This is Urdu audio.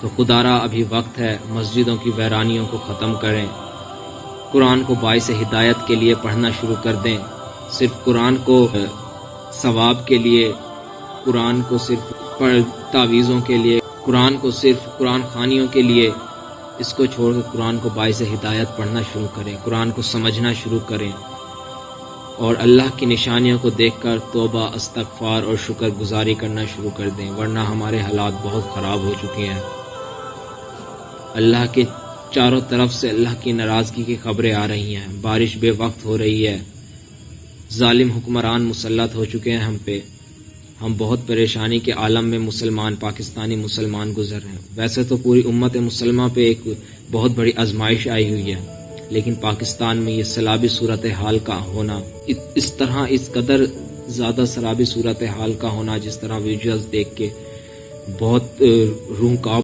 تو خدارا ابھی وقت ہے، مسجدوں کی ویرانیوں کو ختم کریں، قرآن کو باعث ہدایت کے لیے پڑھنا شروع کر دیں۔ صرف قرآن کو ثواب کے لیے، قرآن کو صرف تعویذوں کے لیے، قرآن کو صرف قرآن خوانیوں کے لیے، اس کو چھوڑ کر قرآن کو باعث ہدایت پڑھنا شروع کریں، قرآن کو سمجھنا شروع کریں، اور اللہ کی نشانیوں کو دیکھ کر توبہ، استغفار اور شکر گزاری کرنا شروع کر دیں، ورنہ ہمارے حالات بہت خراب ہو چکے ہیں۔ اللہ کے چاروں طرف سے اللہ کی ناراضگی کی خبریں آ رہی ہیں، بارش بے وقت ہو رہی ہے، ظالم حکمران مسلط ہو چکے ہیں ہم پہ، ہم بہت پریشانی کے عالم میں مسلمان، پاکستانی مسلمان گزر رہے ہیں۔ ویسے تو پوری امت مسلمہ پہ ایک بہت بڑی آزمائش آئی ہوئی ہے، لیکن پاکستان میں یہ سیلابی صورتحال کا ہونا، اس طرح اس قدر زیادہ سیلابی صورتحال کا ہونا، جس طرح ویڈیوز دیکھ کے بہت روح کانپ